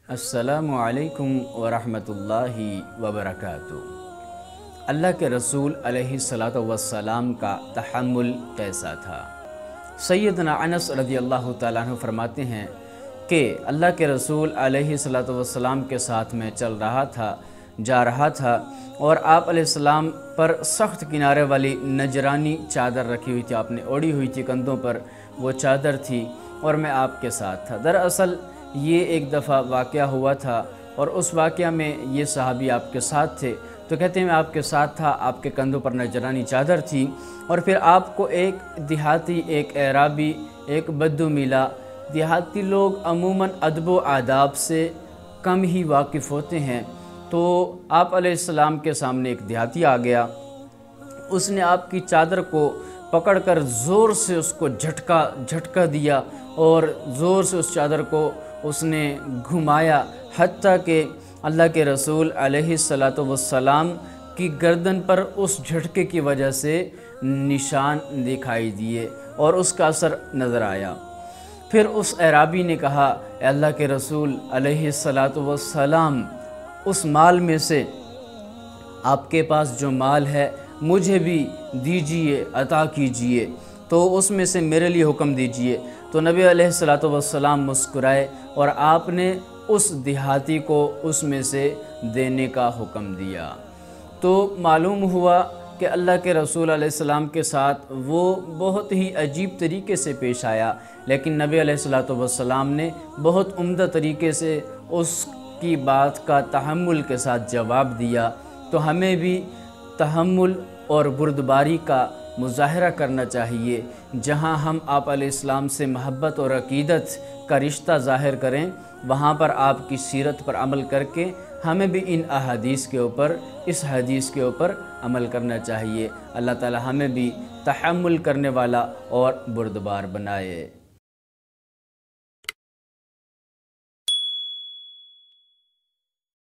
السلام علیکم ورحمۃ اللہ وبرکاتہ۔ اللہ کے رسول علیہ الصلاۃ والسلام کا تحمل کیسا تھا؟ سیدنا انس رضی اللہ تعالیٰ عنہ فرماتے ہیں کہ اللہ کے رسول علیہ الصلاۃ والسلام کے ساتھ میں چل رہا تھا، جا رہا تھا، اور آپ علیہ السلام پر سخت کنارے والی نجرانی چادر رکھی ہوئی تھی، آپ نے اوڑھی ہوئی تھی، کندھوں پر وہ چادر تھی اور میں آپ کے ساتھ تھا۔ دراصل یہ ایک دفعہ واقعہ ہوا تھا اور اس واقعہ میں یہ صحابی آپ کے ساتھ تھے، تو کہتے ہیں میں آپ کے ساتھ تھا، آپ کے کندھوں پر نجرانی چادر تھی، اور پھر آپ کو ایک دیہاتی، ایک اعرابی، ایک بدو ملا۔ دیہاتی لوگ عموماً ادب و آداب سے کم ہی واقف ہوتے ہیں، تو آپ علیہ السلام کے سامنے ایک دیہاتی آ گیا، اس نے آپ کی چادر کو پکڑ کر زور سے اس کو جھٹکا دیا اور زور سے اس چادر کو اس نے گھمایا، حتیٰ کہ اللہ کے رسول علیہ الصلاۃ والسلام کی گردن پر اس جھٹکے کی وجہ سے نشان دکھائی دیے اور اس کا اثر نظر آیا۔ پھر اس اعرابی نے کہا، اے اللہ کے رسول علیہ الصلاۃ والسلام، اس مال میں سے آپ کے پاس جو مال ہے مجھے بھی دیجئے، عطا کیجئے، تو اس میں سے میرے لیے حکم دیجئے۔ تو نبی علیہ الصلاۃ والسلام مسکرائے اور آپ نے اس دیہاتی کو اس میں سے دینے کا حکم دیا۔ تو معلوم ہوا کہ اللہ کے رسول علیہ السلام کے ساتھ وہ بہت ہی عجیب طریقے سے پیش آیا، لیکن نبی علیہ الصلاۃ والسلام نے بہت عمدہ طریقے سے اس کی بات کا تحمل کے ساتھ جواب دیا۔ تو ہمیں بھی تحمل اور بردباری کا مظاہرہ کرنا چاہیے۔ جہاں ہم آپ علیہ السلام سے محبت اور عقیدت کا رشتہ ظاہر کریں، وہاں پر آپ کی سیرت پر عمل کر کے ہمیں بھی ان احادیث کے اوپر، اس حدیث کے اوپر عمل کرنا چاہیے۔ اللہ تعالی ہمیں بھی تحمل کرنے والا اور بردبار بنائے۔